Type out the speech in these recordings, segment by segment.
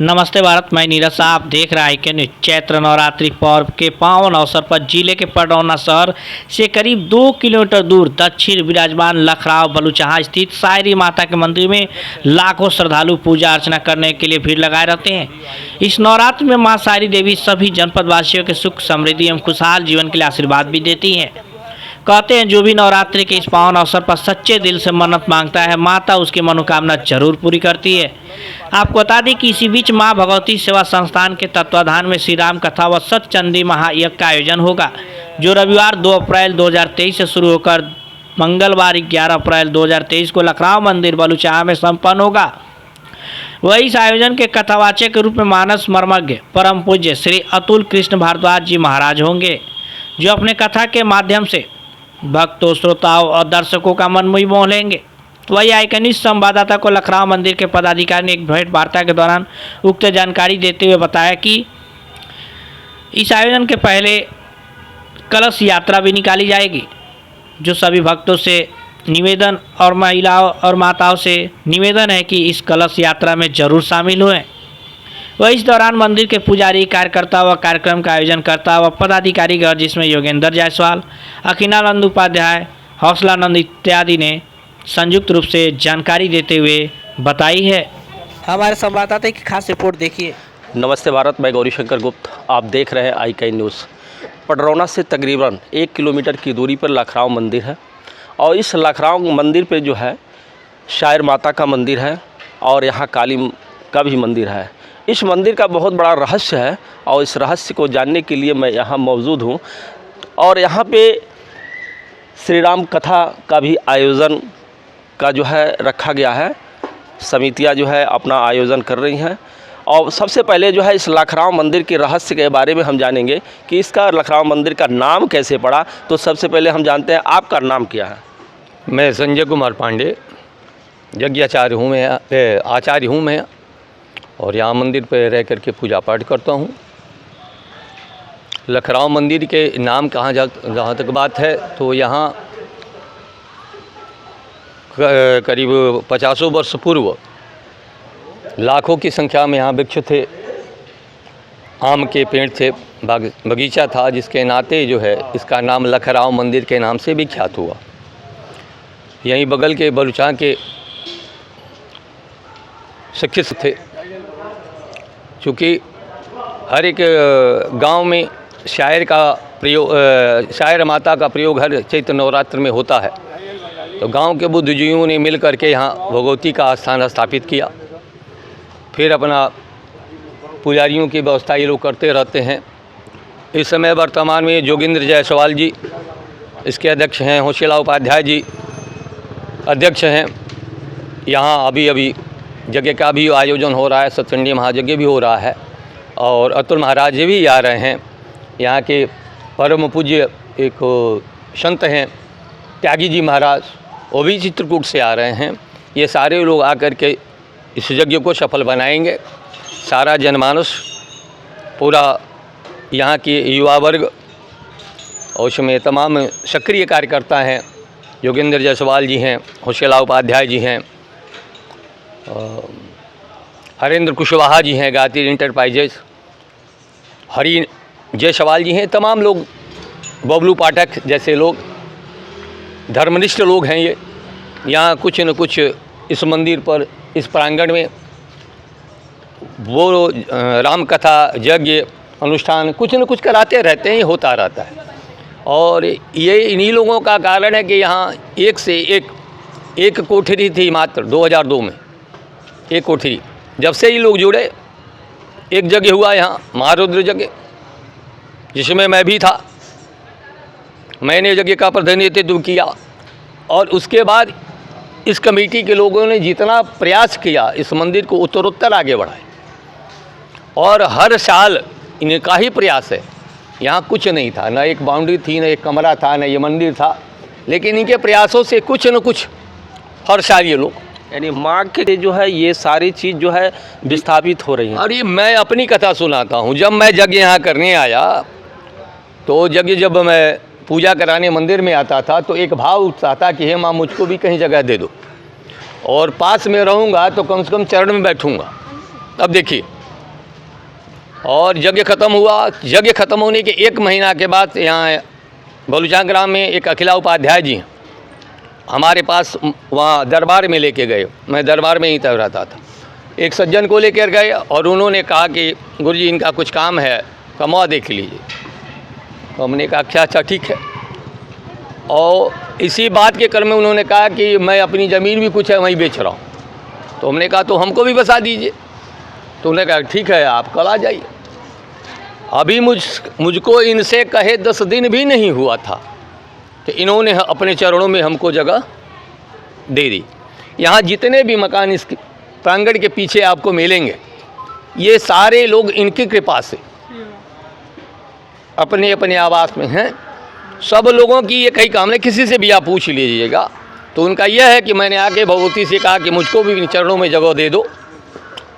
नमस्ते भारत, मैं नीरज शाह। आप देख रहे हैं न्यूज। चैत्र नवरात्रि पर्व के पावन अवसर पर जिले के पडरौना शहर से करीब 2 किलोमीटर दूर दक्षिण विराजमान लखराव बलुचहा स्थित सायरी माता के मंदिर में लाखों श्रद्धालु पूजा अर्चना करने के लिए भीड़ लगाए रहते हैं। इस नवरात्र में मां सायरी देवी सभी जनपद वासियों के सुख समृद्धि एवं खुशहाल जीवन के लिए आशीर्वाद भी देती हैं। कहते हैं जो भी नवरात्रि के इस पावन अवसर पर सच्चे दिल से मन्नत मांगता है, माता उसकी मनोकामना जरूर पूरी करती है। आपको बता दें कि इसी बीच मां भगवती सेवा संस्थान के तत्वाधान में श्री राम कथा व सतचंडी महायज्ञ का आयोजन होगा, जो रविवार 2 अप्रैल 2023 से शुरू होकर मंगलवार 11 अप्रैल 2023 को लखराव मंदिर बलुचहा में संपन्न होगा। वही इस आयोजन के कथावाचक के रूप में मानस मर्मज्ञ परम पूज्य श्री अतुल कृष्ण भारद्वाज जी महाराज होंगे, जो अपने कथा के माध्यम से भक्तों, श्रोताओं और दर्शकों का मन मोह मोह लेंगे। वही आइकनिक संवाददाता को लखराव मंदिर के पदाधिकारी ने एक भेंट वार्ता के दौरान उक्त जानकारी देते हुए बताया कि इस आयोजन के पहले कलश यात्रा भी निकाली जाएगी, जो सभी भक्तों से निवेदन और महिलाओं और माताओं से निवेदन है कि इस कलश यात्रा में जरूर शामिल हुए। वह इस दौरान मंदिर के पुजारी, कार्यकर्ता व कार्यक्रम का आयोजन करता व पदाधिकारीगण जिसमें योगेंद्र जायसवाल, अखिलानंद उपाध्याय, हौसलानंद इत्यादि ने संयुक्त रूप से जानकारी देते हुए बताई है। हमारे संवाददाता की खास रिपोर्ट देखिए। नमस्ते भारत, मैं गौरीशंकर गुप्त। आप देख रहे हैं IK न्यूज़। पडरौना से तकरीबन 1 किलोमीटर की दूरी पर लखराव मंदिर है और इस लखराव मंदिर पर जो है शायर माता का मंदिर है और यहाँ काली का भी मंदिर है। इस मंदिर का बहुत बड़ा रहस्य है और इस रहस्य को जानने के लिए मैं यहाँ मौजूद हूँ और यहाँ पे श्री राम कथा का भी आयोजन का जो है रखा गया है। समितियाँ जो है अपना आयोजन कर रही हैं और सबसे पहले जो है इस लखराव मंदिर के रहस्य के बारे में हम जानेंगे कि इसका लखराव मंदिर का नाम कैसे पड़ा। तो सबसे पहले हम जानते हैं आपका नाम क्या है। मैं संजय कुमार पांडे यज्ञाचार्य हूँ, मैं आचार्य हूँ मैं, और यहाँ मंदिर पर रह कर के पूजा पाठ करता हूँ। लखराव मंदिर के नाम जहाँ तक बात है तो यहाँ करीब 50 वर्ष पूर्व लाखों की संख्या में यहाँ वृक्ष थे, आम के पेड़ थे, बगीचा था, जिसके नाते जो है इसका नाम लखराव मंदिर के नाम से विख्यात हुआ। यहीं बगल के बलुचहा के शिक्षित थे, चूँकि हर एक गांव में शायर का प्रयोग, शायर माता का प्रयोग हर चैत्र नवरात्र में होता है। तो गांव के बुद्धिजीवियों ने मिल कर के यहाँ भगवती का स्थान स्थापित किया। फिर अपना पुजारियों की व्यवस्था ये लोग करते रहते हैं। इस समय वर्तमान में जोगेंद्र जायसवाल जी इसके अध्यक्ष हैं, हौसला उपाध्याय जी अध्यक्ष हैं। यहाँ अभी यज्ञ का भी आयोजन हो रहा है, सतचंडी महायज्ञ भी हो रहा है और अतुल महाराज जी भी आ रहे हैं। यहाँ के परम पूज्य एक संत हैं त्यागी जी महाराज, वो भी चित्रकूट से आ रहे हैं। ये सारे लोग आकर के इस यज्ञ को सफल बनाएंगे। सारा जनमानस, पूरा यहाँ के युवा वर्ग और उसमें तमाम सक्रिय कार्यकर्ता हैं। योगेंद्र जायसवाल जी हैं, हौसला उपाध्याय जी हैं, हरेंद्र कुशवाहा जी हैं, गायत्री इंटरप्राइजेस, हरी जायसवाल जी हैं, तमाम लोग, बबलू पाठक जैसे लोग, धर्मनिष्ठ लोग हैं। ये यहाँ कुछ न कुछ इस मंदिर पर, इस प्रांगण में वो राम कथा यज्ञ अनुष्ठान कुछ न कुछ कराते रहते हैं, ये होता रहता है। और ये इन्हीं लोगों का कारण है कि यहाँ एक से एक कोठरी थी मात्र 2002 में, एक कोठरी। जब से ये लोग जुड़े एक जगह हुआ यहाँ महारुद्र जगह, जिसमें मैं भी था। मैंने जगह का प्रतिनिधित्व किया और उसके बाद इस कमेटी के लोगों ने जितना प्रयास किया इस मंदिर को उत्तरोत्तर आगे बढ़ाए और हर साल इनका ही प्रयास है। यहाँ कुछ नहीं था, न एक बाउंड्री थी, न एक कमरा था, न ये मंदिर था, लेकिन इनके प्रयासों से कुछ न कुछ हर साल ये लोग, यानी माँ के जो है ये सारी चीज़ जो है विस्थापित हो रही है। और ये मैं अपनी कथा सुनाता हूँ। जब मैं यज्ञ यहाँ करने आया तो यज्ञ जब मैं पूजा कराने मंदिर में आता था तो एक भाव उठता था कि हे माँ मुझको भी कहीं जगह दे दो, और पास में रहूँगा तो कम से कम चरण में बैठूँगा। अब देखिए और यज्ञ ख़त्म हुआ। यज्ञ ख़त्म होने के 1 महीना के बाद यहाँ बलुचा ग्राम में एक अखिला उपाध्याय जी हैं, हमारे पास वहाँ दरबार में लेके गए। मैं दरबार में ही तब रहता था। एक सज्जन को लेकर गए और उन्होंने कहा कि गुरुजी इनका कुछ काम है, कमा देख लीजिए। तो हमने कहा अच्छा ठीक है। और इसी बात के क्रम में उन्होंने कहा कि मैं अपनी ज़मीन भी कुछ है वहीं बेच रहा हूँ। तो हमने कहा तो हमको भी बसा दीजिए। तो उन्होंने कहा ठीक है, आप कल आ जाइए। अभी मुझको इनसे कहे 10 दिन भी नहीं हुआ था कि इन्होंने अपने चरणों में हमको जगह दे दी। यहाँ जितने भी मकान इस प्रांगण के पीछे आपको मिलेंगे, ये सारे लोग इनकी कृपा से अपने अपने आवास में हैं। सब लोगों की ये कई काम है, किसी से भी आप पूछ लीजिएगा तो उनका यह है कि मैंने आके भगवती से कहा कि मुझको भी इन चरणों में जगह दे दो,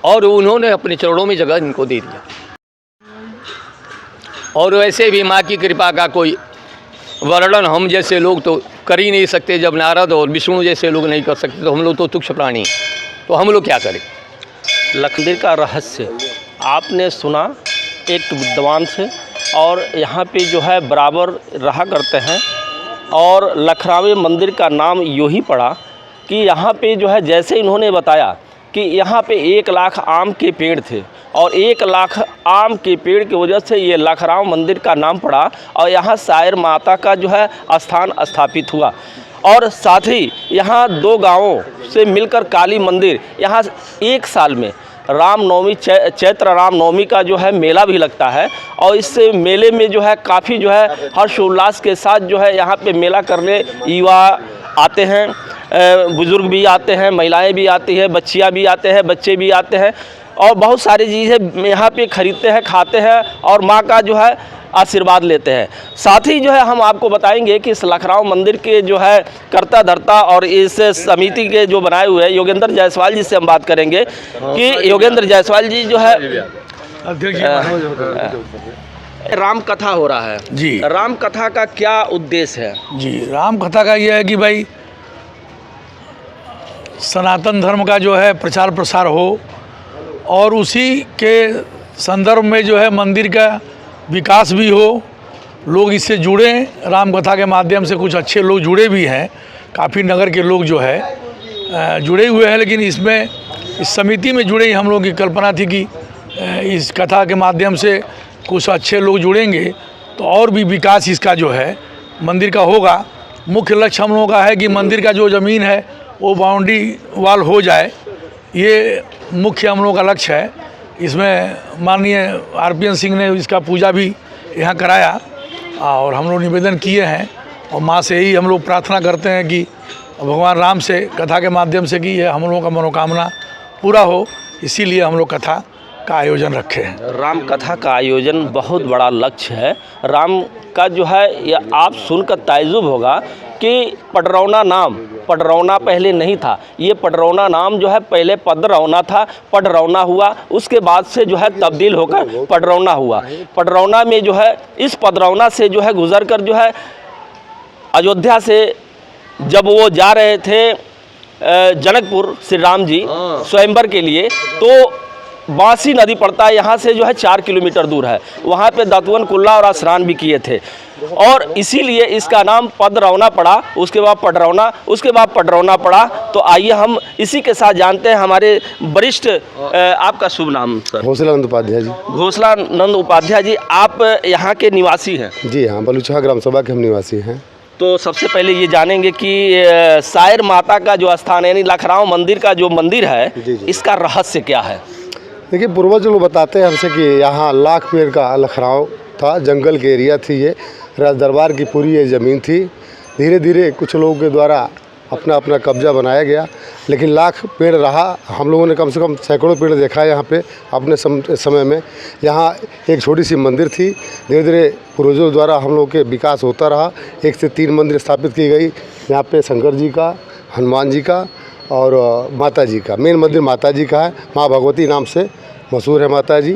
और उन्होंने अपने चरणों में जगह इनको दे दिया। और वैसे भी माँ की कृपा का कोई वर्णन हम जैसे लोग तो कर ही नहीं सकते। जब नारद और विष्णु जैसे लोग नहीं कर सकते तो हम लोग तो तुच्छ प्राणी हैं, तो हम लोग क्या करें। लखनऊ का रहस्य आपने सुना एक विद्वान से, और यहाँ पे जो है बराबर रहा करते हैं। और लखरावे मंदिर का नाम यूँ ही पड़ा कि यहाँ पे जो है, जैसे इन्होंने बताया कि यहाँ पे 1 लाख आम के पेड़ थे, और 1 लाख आम के पेड़ की वजह से ये लखराव मंदिर का नाम पड़ा, और यहाँ शायर माता का जो है स्थान स्थापित हुआ। और साथ ही यहाँ 2 गांवों से मिलकर काली मंदिर, यहाँ 1 साल में रामनवमी चैत्र रामनवमी का जो है मेला भी लगता है। और इस मेले में जो है काफ़ी जो है हर्षोल्लास के साथ जो है यहाँ पे मेला करने युवा आते हैं, बुज़ुर्ग भी आते हैं, महिलाएं भी आती हैं, बच्चियाँ भी आते हैं, बच्चे भी आते हैं, और बहुत सारी चीज़ें यहाँ पे ख़रीदते हैं, खाते हैं और माँ का जो है आशीर्वाद लेते हैं। साथ ही जो है हम आपको बताएंगे कि इस लखराव मंदिर के जो है कर्ता धर्ता और इस समिति के जो बनाए हुए हैं योगेंद्र जायसवाल जी से हम बात करेंगे कि योगेंद्र जायसवाल जी जो है राम कथा हो रहा है जी। राम कथा का क्या उद्देश्य है? जी, राम कथा का यह है कि भाई सनातन धर्म का जो है प्रचार प्रसार हो, और उसी के संदर्भ में जो है मंदिर का विकास भी हो, लोग इससे जुड़ें। राम कथा के माध्यम से कुछ अच्छे लोग जुड़े भी हैं, काफ़ी नगर के लोग जो है जुड़े हुए हैं। लेकिन इसमें इस समिति में जुड़े ही हम लोगों की कल्पना थी कि इस कथा के माध्यम से कुछ अच्छे लोग जुड़ेंगे तो और भी विकास इसका जो है मंदिर का होगा। मुख्य लक्ष्य हम लोगों का है कि मंदिर का जो ज़मीन है वो बाउंड्री वाल हो जाए, ये मुख्य हम लोगों का लक्ष्य है। इसमें माननीय RPN सिंह ने इसका पूजा भी यहाँ कराया, और हम लोग निवेदन किए हैं, और माँ से ही हम लोग प्रार्थना करते हैं कि भगवान राम से कथा के माध्यम से कि ये हम लोगों का मनोकामना पूरा हो। इसीलिए हम लोग कथा का आयोजन रखे हैं। राम कथा का आयोजन बहुत बड़ा लक्ष्य है। राम का जो है ये आप सुनकर ताज्जुब होगा कि पडरौना पहले नहीं था। ये पडरौना नाम जो है पहले पदरौना था, पडरौना हुआ, उसके बाद से जो है तब्दील होकर पडरौना हुआ। पडरौना में जो है इस पडरौना से जो है गुजर कर जो है अयोध्या से जब वो जा रहे थे जनकपुर श्री राम जी स्वयंवर के लिए, तो बांसी नदी पड़ता है यहाँ से जो है 4 किलोमीटर दूर है। वहाँ पे दातुअन कुल्ला और स्नान भी किए थे, और इसीलिए इसका नाम पदरौना पड़ा। उसके बाद पडरौना, उसके बाद पडरौना पड़ा। तो आइए हम इसी के साथ जानते हैं हमारे वरिष्ठ, आपका शुभ नाम सर? घोषलानंद उपाध्याय जी। घोषलानंद उपाध्याय जी, आप यहाँ के निवासी हैं? जी हाँ, बलुचहा ग्राम सभा के हम निवासी हैं। तो सबसे पहले ये जानेंगे कि शायर माता का जो स्थान है यानी लखराव मंदिर का जो मंदिर है, इसका रहस्य क्या है? देखिए, पूर्वज लोग बताते हैं हमसे कि यहाँ लाख पेड़ का लखराव था, जंगल के एरिया थी, ये राज दरबार की पूरी ये ज़मीन थी। धीरे धीरे कुछ लोगों के द्वारा अपना अपना कब्जा बनाया गया, लेकिन लाख पेड़ रहा। हम लोगों ने कम से कम सैकड़ों पेड़ देखा है यहाँ पे अपने समय में। यहाँ एक छोटी सी मंदिर थी, धीरे धीरे पूर्वजों द्वारा हम लोग के विकास होता रहा। 1 से 3 मंदिर स्थापित की गई यहाँ पे, शंकर जी का, हनुमान जी का और माता जी का। मेन मंदिर माता जी का है, माँ भगवती नाम से मशहूर है माता जी,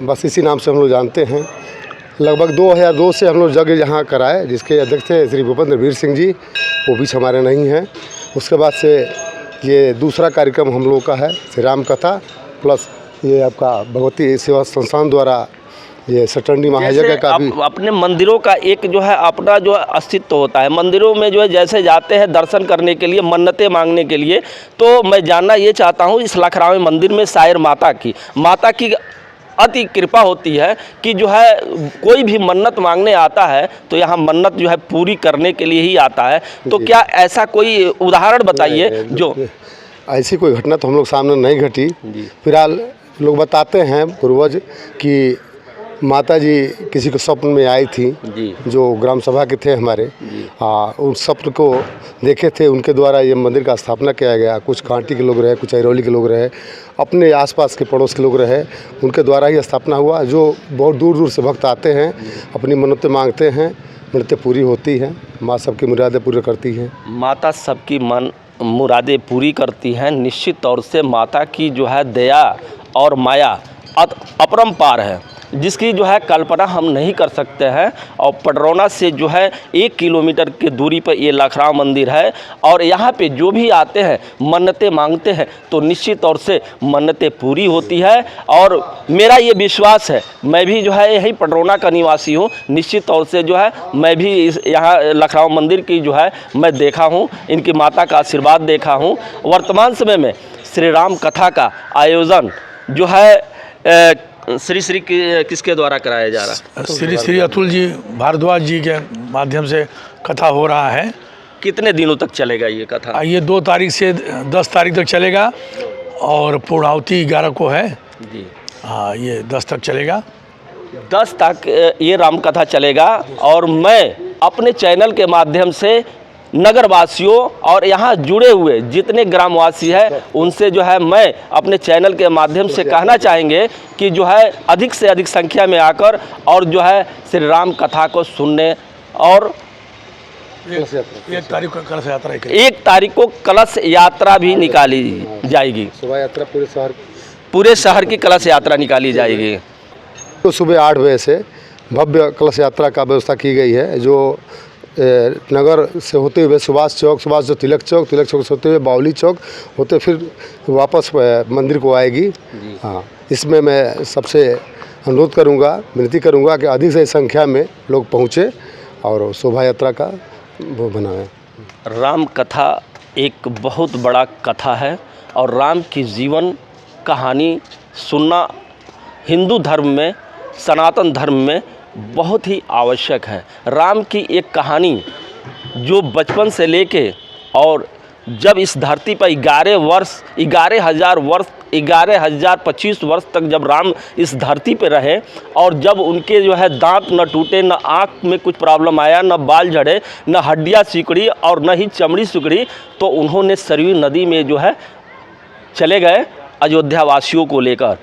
बस इसी नाम से हम लोग जानते हैं। लगभग 2002 से हम लोग यज्ञ यहाँ कराए, जिसके अध्यक्ष थे श्री भूपेंद्र वीर सिंह जी, वो बीच हमारे नहीं हैं। उसके बाद से ये दूसरा कार्यक्रम हम लोग का है श्री राम कथा प्लस ये आपका भगवती सेवा संस्थान द्वारा ये सटंडी महायज्ञ जैसे का भी अपने मंदिरों का एक जो है अपना जो है अस्तित्व होता है। मंदिरों में जो है जैसे जाते हैं दर्शन करने के लिए, मन्नतें मांगने के लिए, तो मैं जानना ये चाहता हूँ इस लखराव मंदिर में शायर माता की अति कृपा होती है कि जो है कोई भी मन्नत मांगने आता है तो यहाँ मन्नत जो है पूरी करने के लिए ही आता है। तो क्या ऐसा कोई उदाहरण बताइए जो ऐसी कोई घटना तो हम लोग सामने नहीं घटी। फिलहाल लोग बताते हैं पूर्वज कि माता जी किसी को स्वप्न में आई थी जी। जो ग्राम सभा के थे हमारे, उस स्वप्न को देखे थे, उनके द्वारा ये मंदिर का स्थापना किया गया। कुछ कांटी के लोग रहे, कुछ ऐरौली के लोग रहे, अपने आसपास के पड़ोस के लोग रहे, उनके द्वारा ही स्थापना हुआ। जो बहुत दूर दूर से भक्त आते हैं, अपनी मन्नतें मांगते हैं, मन्नतें पूरी होती हैं। माँ सबकी मुरादें पूरी करती हैं। माता सबकी मुरादें पूरी करती हैं। निश्चित तौर से माता की जो है दया और माया अपरंपार है, जिसकी जो है कल्पना हम नहीं कर सकते हैं। और पडरौना से जो है 1 किलोमीटर की दूरी पर ये लखराव मंदिर है और यहाँ पे जो भी आते हैं मन्नतें मांगते हैं तो निश्चित तौर से मन्नतें पूरी होती है। और मेरा ये विश्वास है, मैं भी जो है यही पडरौना का निवासी हूँ, निश्चित तौर से जो है मैं भी इस यहाँ लखराव मंदिर की जो है मैं देखा हूँ, इनकी माता का आशीर्वाद देखा हूँ। वर्तमान समय में श्री राम कथा का आयोजन जो है श्री किसके द्वारा कराया जा रहा है? श्री अतुल जी भारद्वाज जी के माध्यम से कथा हो रहा है। कितने दिनों तक चलेगा ये कथा? ये 2 तारीख से 10 तारीख तक चलेगा और पूर्णाहुति 11 को है जी। हाँ, ये 10 तक चलेगा। 10 तक ये राम कथा चलेगा। और मैं अपने चैनल के माध्यम से नगरवासियों और यहाँ जुड़े हुए जितने ग्रामवासी हैं उनसे जो है मैं अपने चैनल के माध्यम से कहना चाहेंगे कि जो है अधिक से अधिक संख्या में आकर और जो है श्री राम कथा को सुनने। और 1 तारीख को कलश यात्रा 1 तारीख को कलश यात्रा भी निकाली जाएगी। शोभा यात्रा पूरे शहर की कलश यात्रा निकाली जाएगी। तो सुबह 8 बजे से भव्य कलश यात्रा का व्यवस्था की गई है, जो नगर से होते हुए सुभाष चौक से तिलक चौक से होते हुए बावली चौक होते फिर वापस मंदिर को आएगी। हाँ, इसमें मैं सबसे अनुरोध करूँगा, विनती करूँगा कि अधिक से संख्या में लोग पहुँचे और शोभा यात्रा का वो बनाएं। राम कथा एक बहुत बड़ा कथा है और राम की जीवन कहानी सुनना हिंदू धर्म में, सनातन धर्म में बहुत ही आवश्यक है। राम की एक कहानी जो बचपन से लेके और जब इस धरती पर 11,025 वर्ष तक जब राम इस धरती पे रहे और जब उनके जो है दांत न टूटे, न आँख में कुछ प्रॉब्लम आया, न बाल झड़े, न हड्डियाँ सिकुड़ी और न ही चमड़ी सिकुड़ी, तो उन्होंने सरयू नदी में जो है चले गए अयोध्या वासियों को लेकर।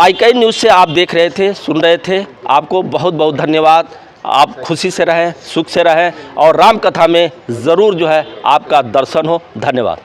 IKN न्यूज़ से आप देख रहे थे, सुन रहे थे। आपको बहुत बहुत धन्यवाद। आप खुशी से रहें, सुख से रहें और राम कथा में ज़रूर जो है आपका दर्शन हो। धन्यवाद।